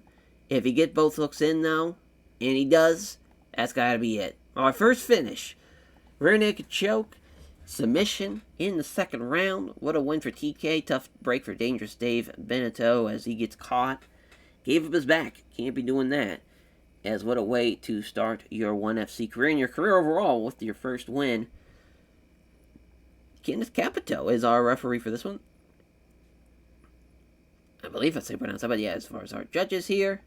If he gets both hooks in though, and he does, that's gotta be it. Our first finish. Rear naked choke, submission in the second round. What a win for TK. Tough break for Dangerous Dave Beneteau as he gets caught. Gave up his back. Can't be doing that. As what a way to start your 1FC career and your career overall with your first win. Kenneth Capito is our referee for this one. I believe that's how you pronounce that, but yeah, as far as our judges here.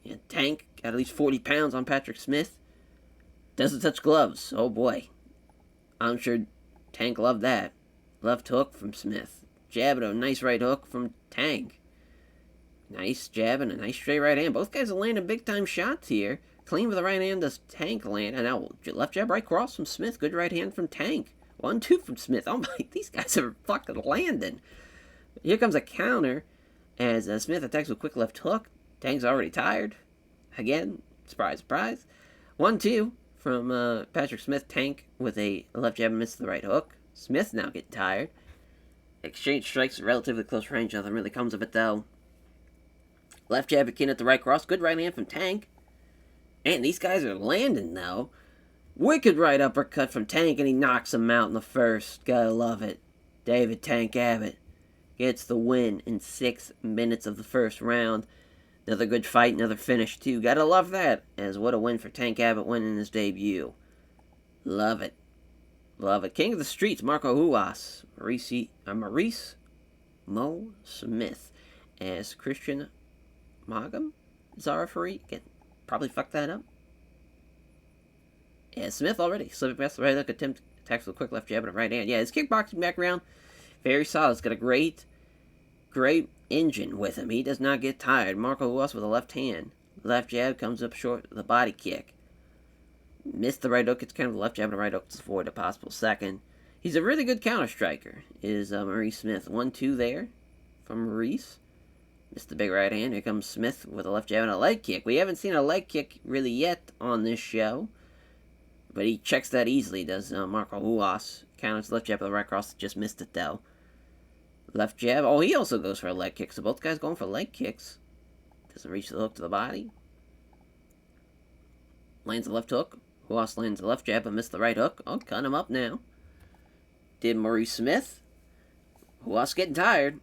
Yeah, Tank got at least 40 pounds on Patrick Smith. Doesn't touch gloves. Oh boy. I'm sure Tank loved that. Left hook from Smith. Jab and a nice right hook from Tank. Nice jab and a nice straight right hand. Both guys are landing big-time shots here. Clean with the right hand does Tank land. And now left jab right cross from Smith. Good right hand from Tank. 1-2 from Smith. Oh my, these guys are fucking landing. Here comes a counter as Smith attacks with a quick left hook. Tank's already tired. Again, surprise, surprise. 1-2 from Patrick Smith. Tank with a left jab and misses the right hook. Smith now getting tired. Exchange strikes at relatively close range. Nothing really comes of it though. Left jab again at the right cross. Good right hand from Tank. And these guys are landing now. Wicked right uppercut from Tank, and he knocks him out in the first. Gotta love it. David Tank Abbott gets the win in 6 minutes of the first round. Another good fight, another finish too. Gotta love that. As what a win for Tank Abbott winning his debut. Love it. Love it. King of the Streets, Marco Ruas. Maurice Mo Smith. As Christian Magam is our referee. Again, probably fucked that up. Yeah, Smith already. Slipping past the right hook, attempt attacks with a quick left jab and a right hand. Yeah, his kickboxing background, very solid. He's got a great engine with him. He does not get tired. Marco Ruas with a left hand. Left jab comes up short with a body kick. Missed the right hook. It's kind of the left jab and a right hook to avoid a possible second. He's a really good counter striker, is Maurice Smith. 1-2 there from Maurice. Missed the big right hand. Here comes Smith with a left jab and a leg kick. We haven't seen a leg kick really yet on this show. But he checks that easily, does Marco Ruas. Counters left jab with a right cross. Just missed it, though. Left jab. Oh, he also goes for a leg kick. So both guys going for leg kicks. Doesn't reach the hook to the body. Lands the left hook. Ruas lands the left jab but missed the right hook. Oh, cut him up now. Did Maurice Smith. Ruas getting tired.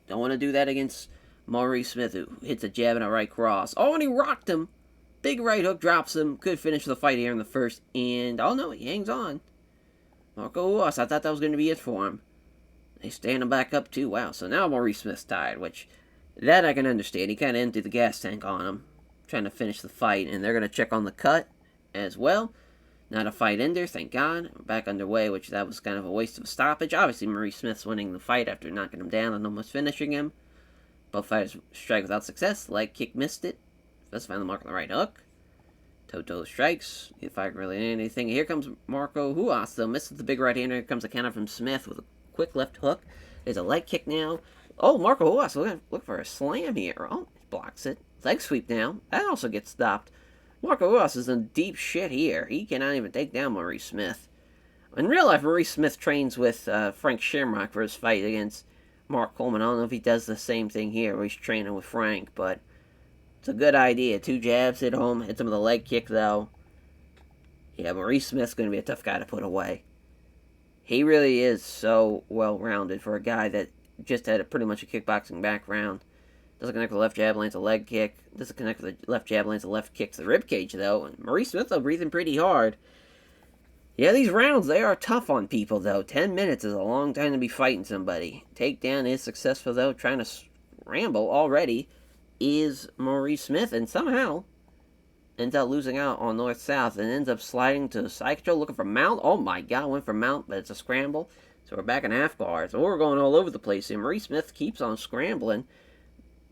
Don't want to do that against Maurice Smith, who hits a jab and a right cross. Oh, and he rocked him. Big right hook drops him. Good finish for the fight here in the first. And, oh no, he hangs on. Marco Ruas, I thought that was going to be it for him. They stand him back up too. Wow, so now Maurice Smith's tired, which, that I can understand. He kind of emptied the gas tank on him, trying to finish the fight. And they're going to check on the cut as well. Not a fight ender, thank God. We're back underway, which that was kind of a waste of a stoppage. Obviously, Maurice Smith's winning the fight after knocking him down and almost finishing him. Both fighters strike without success. Leg kick missed it. Let's find the mark on the right hook. Toe strikes. If I can really anything. Here comes Marco Ruas, though. Misses the big right hander. Here comes a counter from Smith with a quick left hook. There's a leg kick now. Oh, Marco Ruas look for a slam here. Oh, blocks it. Leg sweep now. That also gets stopped. Marco Ruas is in deep shit here. He cannot even take down Maurice Smith. In real life, Maurice Smith trains with Frank Shamrock for his fight against Mark Coleman. I don't know if he does the same thing here where he's training with Frank, but it's a good idea. 2 jabs, hit home. Hits him with a leg kick, though. Yeah, Maurice Smith's going to be a tough guy to put away. He really is so well-rounded for a guy that just had pretty much a kickboxing background. Doesn't connect with the left jab, lands a leg kick. Doesn't connect with the left jab, lands a left kick to the ribcage, though. And Maurice Smith, though, breathing pretty hard. Yeah, these rounds, they are tough on people, though. 10 minutes is a long time to be fighting somebody. Takedown is successful, though. Trying to scramble already is Maurice Smith, and somehow ends up losing out on North-South and ends up sliding to side control, looking for mount. Oh my God, went for mount, but it's a scramble. So we're back in half guard. So we're going all over the place here. Maurice Smith keeps on scrambling,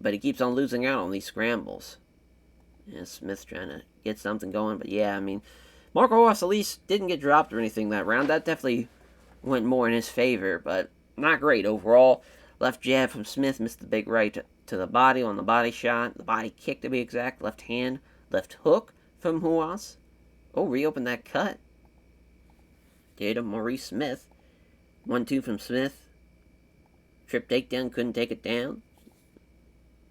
but he keeps on losing out on these scrambles. Yeah, Smith's trying to get something going, but yeah, I mean, Marco Ruas at least didn't get dropped or anything that round. That definitely went more in his favor, but not great overall. Left jab from Smith, missed the big right to the body on the body shot. The body kick, to be exact. Left hand, left hook from Ruas. Oh, reopened that cut. Did Maurice Smith. 1-2 from Smith. Trip takedown, couldn't take it down.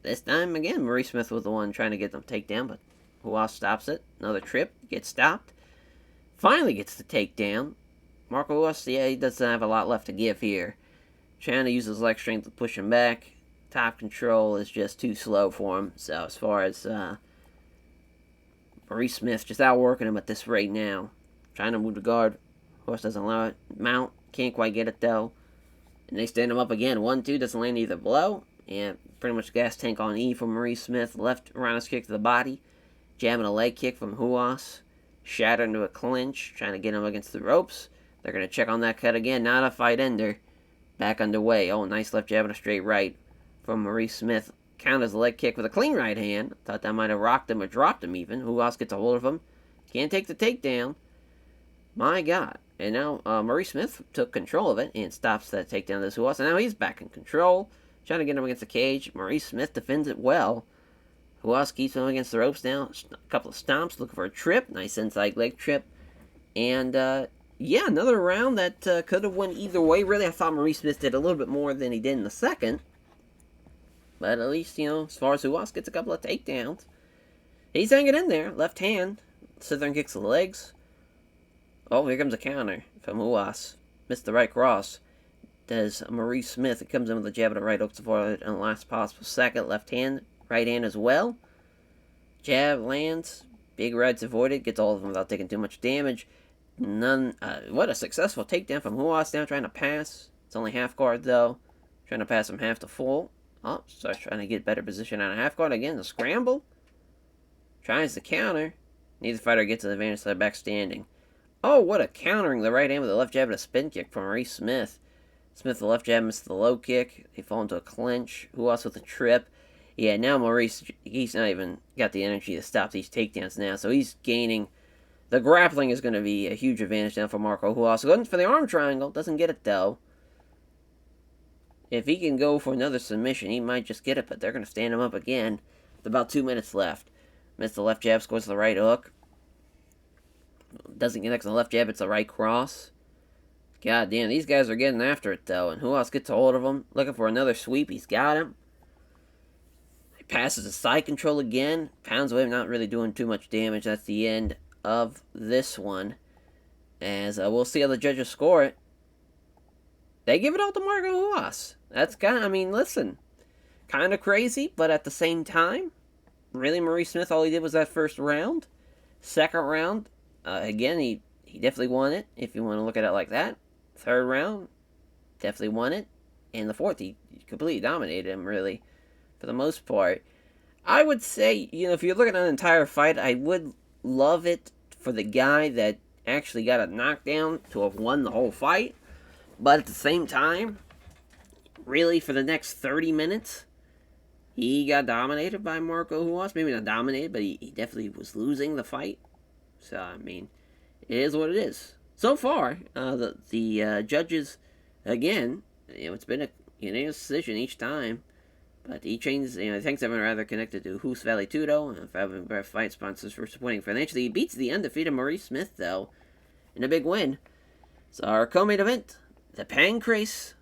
This time, again, Maurice Smith was the one trying to get them takedown, but Ruas stops it. Another trip, gets stopped. Finally gets the takedown. Marco Ruas, yeah, he doesn't have a lot left to give here. Trying to use his leg strength to push him back. Top control is just too slow for him. So as far as Maurice Smith just outworking him at this rate now. Trying to move the guard. Ruas doesn't allow it. Mount. Can't quite get it though. And they stand him up again. 1-2 doesn't land either blow. And pretty much gas tank on E from Maurice Smith. Left roundhouse kick to the body. Jamming a leg kick from Ruas. Shatter into a clinch. Trying to get him against the ropes. They're going to check on that cut again. Not a fight ender. Back underway. Oh, nice left jab and a straight right from Maurice Smith. Counters the leg kick with a clean right hand. Thought that might have rocked him or dropped him even. Who else gets a hold of him? Can't take the takedown. My God. And now Maurice Smith took control of it and stops that takedown to Ruas. And now he's back in control. Trying to get him against the cage. Maurice Smith defends it well. Ruas keeps him against the ropes now. A couple of stomps. Looking for a trip. Nice inside leg trip. And yeah, another round that could have went either way. Really, I thought Maurice Smith did a little bit more than he did in the second. But at least, you know, as far as Ruas gets a couple of takedowns. He's hanging in there. Left hand. Sits there and kicks the legs. Oh, here comes a counter from Ruas. Missed the right cross. Does Maurice Smith. It comes in with a jab and a right hook to avoid in the last possible second. Left hand. Right hand as well. Jab lands. Big rights avoided. Gets all of them without taking too much damage. What a successful takedown from Ruas now trying to pass. It's only half guard though. Trying to pass him half to full. Oh, starts trying to get better position on a half guard again. The scramble. Tries the counter. Neither fighter gets an advantage, so they're back standing. Oh, what a countering the right hand with a left jab and a spin kick from Maurice Smith. Smith the left jab missed the low kick. They fall into a clinch. Ruas with a trip. Yeah, now Maurice, he's not even got the energy to stop these takedowns now, so he's gaining. The grappling is going to be a huge advantage now for Marco Ruas. Going for the arm triangle. Doesn't get it, though. If he can go for another submission, he might just get it, but they're going to stand him up again. With about 2 minutes left. Missed the left jab, scores the right hook. Doesn't connect to the left jab, it's the right cross. God damn, these guys are getting after it, though. And who else gets a hold of him? Looking for another sweep. He's got him. He passes the side control again. Pounds away, not really doing too much damage. That's the end of this one. As we'll see how the judges score it. They give it all to Marco Ruas. That's kind of, I mean, listen. Kind of crazy, but at the same time, really, Maurice Smith, all he did was that first round. Second round, again, he definitely won it, if you want to look at it like that. Third round, definitely won it. And the fourth, he completely dominated him, really, for the most part. I would say, you know, if you're looking at an entire fight, I would love it for the guy that actually got a knockdown to have won the whole fight. But at the same time, really, for the next 30 minutes, he got dominated by Marco Ruas. Maybe not dominated, but he definitely was losing the fight. So, I mean, it is what it is. So far, the judges, again, you know, it's been a unanimous decision each time. But each changes, you know, thanks have been rather connected to Hus Valley Tudo and for fight sponsors for supporting financially. He beats the undefeated Maurice Smith, though, in a big win. So our co-main event, the Pancrase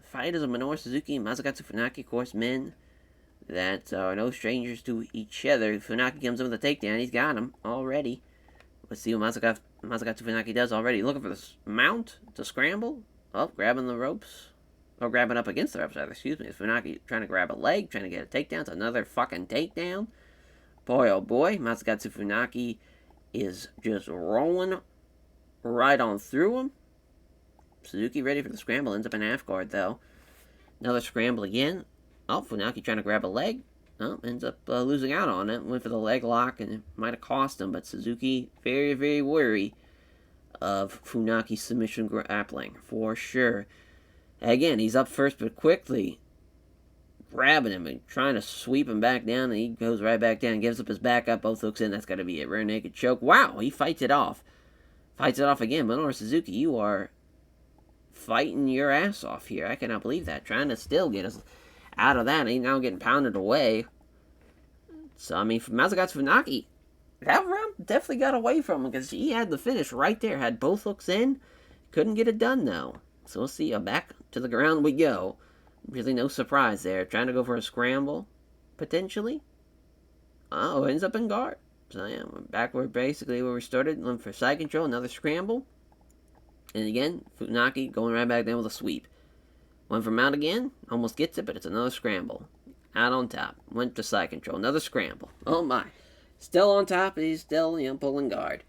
fighters of Minoru Suzuki and Masakatsu Funaki, of course, men that are no strangers to each other. Funaki comes in with a takedown. He's got him already. Let's see what Masakatsu Funaki does already. Looking for the mount to scramble. Oh, grabbing the ropes. Or grabbing up against the ropes, rather. Excuse me. Funaki trying to grab a leg, trying to get a takedown. It's another fucking takedown. Boy, oh boy. Masakatsu Funaki is just rolling right on through him. Suzuki ready for the scramble. Ends up in half guard, though. Another scramble again. Oh, Funaki trying to grab a leg. Oh, ends up losing out on it. Went for the leg lock, and it might have cost him. But Suzuki, very, very wary of Funaki's submission grappling, for sure. Again, he's up first, but quickly grabbing him and trying to sweep him back down. And he goes right back down, gives up his back up, both hooks in. That's got to be a rear naked choke. Wow, he fights it off. Fights it off again. Minoru Suzuki, you are fighting your ass off here. I cannot believe that. Trying to still get us out of that. He's now getting pounded away. So, I mean, for Masakatsu Funaki, that round definitely got away from him because he had the finish right there. Had both hooks in. Couldn't get it done, though. So we'll see. Back to the ground we go. Really no surprise there. Trying to go for a scramble, potentially. Oh, ends up in guard. So, yeah, we're back where basically where we started. Went for side control, another scramble. And again, Funaki going right back down with a sweep. Went for mount again. Almost gets it, but it's another scramble. Out on top. Went to side control. Another scramble. Oh, my. Still on top. He's still, pulling guard.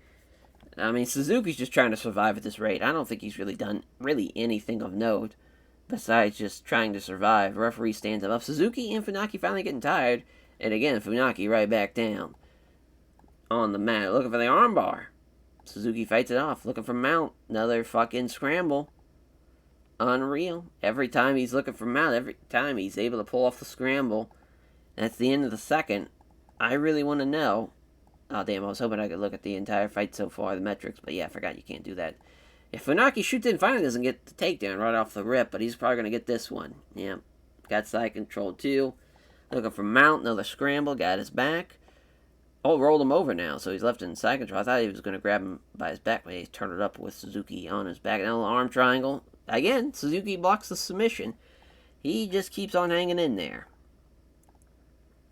I mean, Suzuki's just trying to survive at this rate. I don't think he's really done anything of note besides just trying to survive. Referee stands him up. Suzuki and Funaki finally getting tired. And again, Funaki right back down on the mat. Looking for the armbar. Suzuki fights it off. Looking for mount. Another fucking scramble. Unreal. Every time he's looking for mount, every time he's able to pull off the scramble. That's the end of the second. I really want to know. Oh, damn, I was hoping I could look at the entire fight so far, the metrics, but yeah, I forgot you can't do that. If Funaki shoots in, finally doesn't get the takedown right off the rip, but he's probably going to get this one. Yeah, got side control too. Looking for mount, another scramble, got his back. Oh, rolled him over now, so he's left in side control. I thought he was going to grab him by his back, but he turned it up with Suzuki on his back. Now the arm triangle. Again, Suzuki blocks the submission. He just keeps on hanging in there.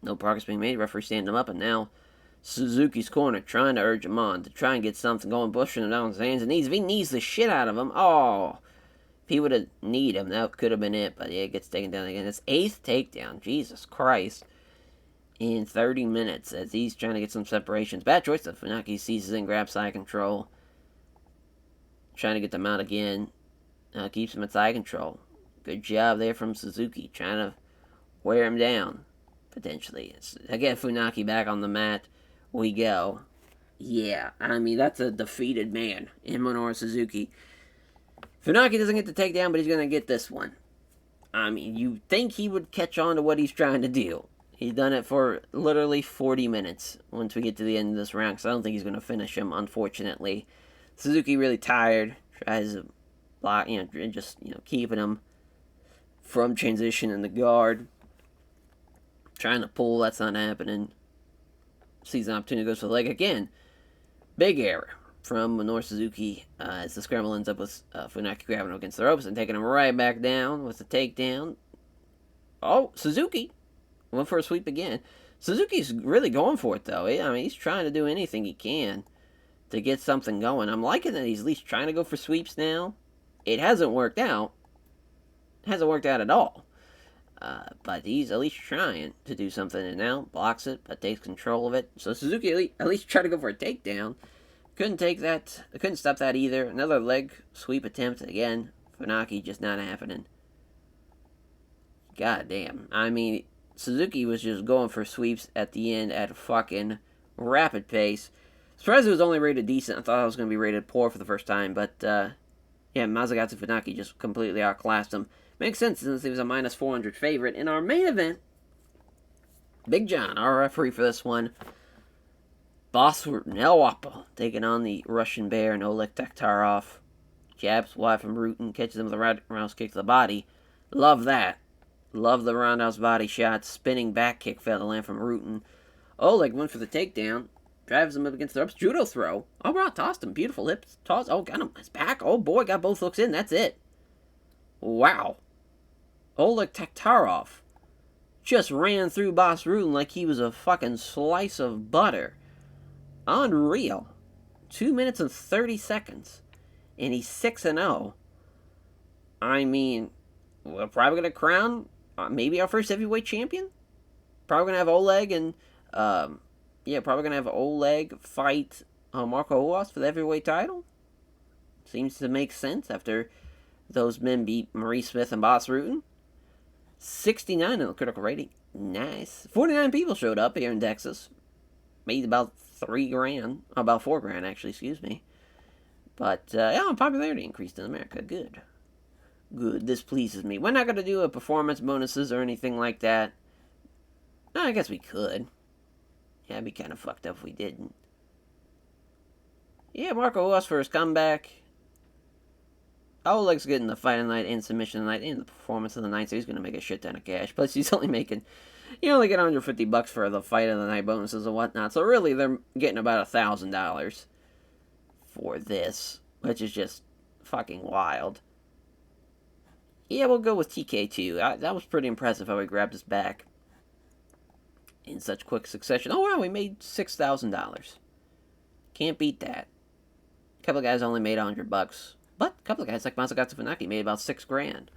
No progress being made. Referee standing him up, and now Suzuki's corner trying to urge him on to try and get something going, pushing him down on his hands and knees. If he knees the shit out of him, if he would have kneed him, that could have been it. But yeah, it gets taken down again. It's 8th takedown. Jesus Christ. In 30 minutes as he's trying to get some separations. Bad choice. Funaki seizes in, grabs side control. Trying to get them out again. Keeps him at side control. Good job there from Suzuki. Trying to wear him down. Potentially. Again, Funaki back on the mat. We go. Yeah, I mean, that's a defeated man in Minoru Suzuki. Funaki doesn't get the takedown, but he's going to get this one. I mean, you think he would catch on to what he's trying to do. He's done it for literally 40 minutes once we get to the end of this round, because I don't think he's going to finish him, unfortunately. Suzuki really tired. Tries to block, keeping him from transition in the guard. Trying to pull, that's not happening. Sees an opportunity, goes for the leg again. Big error from Minoru Suzuki as the scramble ends up with Funaki grabbing him against the ropes and taking him right back down with the takedown. Oh, Suzuki went for a sweep again. Suzuki's really going for it, though. I mean, he's trying to do anything he can to get something going. I'm liking that he's at least trying to go for sweeps now. It hasn't worked out. It hasn't worked out at all. But he's at least trying to do something, and now blocks it, but takes control of it. So Suzuki at least tried to go for a takedown. Couldn't take that. Couldn't stop that either. Another leg sweep attempt again. Funaki just not happening. God damn. I mean, Suzuki was just going for sweeps at the end at a fucking rapid pace. Surprised it was only rated decent. I thought I was going to be rated poor for the first time, but yeah, Masakatsu Funaki just completely outclassed him. Makes sense since he was a minus 400 favorite. In our main event, Big John, our referee for this one, Boss Nelwapa, taking on the Russian Bear and Oleg Taktarov. Jabs wide from Rutan, catches him with a roundhouse kick to the body. Love that. Love the roundhouse body shot. Spinning back kick failed to land from Rutan. Oleg went for the takedown. Drives him up against the ropes. Judo throw. Oh, bro, tossed him. Beautiful hips. Toss. Oh, got him. His back. Oh, boy, got both hooks in. That's it. Wow. Oleg Taktarov just ran through Boss Rutan like he was a fucking slice of butter. Unreal. 2 minutes and 30 seconds. And he's 6-0. I mean, we're probably going to crown maybe our first heavyweight champion. Probably going to have Oleg and, probably going to have Oleg fight Marco Ruas for the heavyweight title. Seems to make sense after those men beat Marie Smith and Boss Rutan. 69 in the critical rating. Nice. 49 people showed up here in Texas. Made about $3,000. About $4,000, actually, excuse me. But, popularity increased in America. Good. Good. This pleases me. We're not going to do a performance bonuses or anything like that. No, I guess we could. Yeah, it'd be kind of fucked up if we didn't. Yeah, Marco Ruas for his comeback. Oleg's getting the fight of the night and submission of the night and the performance of the night, so he's going to make a shit ton of cash. Plus, he's only making, you only get $150 for the fight of the night bonuses and whatnot. So really, they're getting about $1,000 for this, which is just fucking wild. Yeah, we'll go with TK2. That was pretty impressive how he grabbed us back in such quick succession. Oh wow, we made $6,000. Can't beat that. A couple of guys only made $100, but a couple of guys like Masagata Funaki made about $6,000.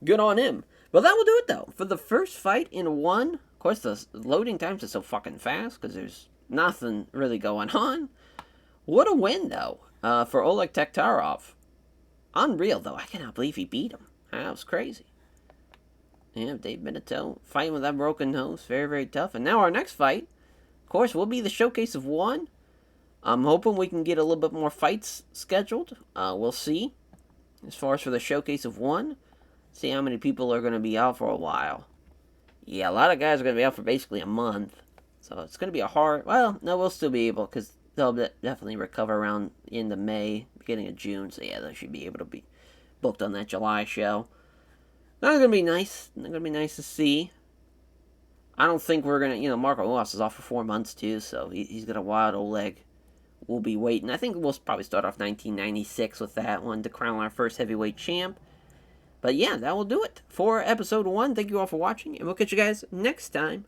Good on him. Well, that will do it though for the first fight in one. Of course, the loading times are so fucking fast because there's nothing really going on. What a win though for Oleg Taktarov. Unreal though. I cannot believe he beat him. That was crazy. Yeah, Dave Beneteau fighting with that broken nose. Very, very tough. And now our next fight, of course, will be the Showcase of One. I'm hoping we can get a little bit more fights scheduled. We'll see. As far as for the Showcase of One, see how many people are going to be out for a while. Yeah, a lot of guys are going to be out for basically a month. So it's going to be a hard... Well, no, we'll still be able, because they'll definitely recover around the end of May, beginning of June. So yeah, they should be able to be booked on that July show. That's going to be nice. That's going to be nice to see. I don't think we're going to... Marco Ruas is off for 4 months, too, so he's got a wild Oleg. We'll be waiting. I think we'll probably start off 1996 with that one to crown our first heavyweight champ. But yeah, that will do it for episode 1. Thank you all for watching, and we'll catch you guys next time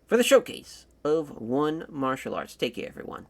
for the Showcase of One Martial Arts. Take care, everyone.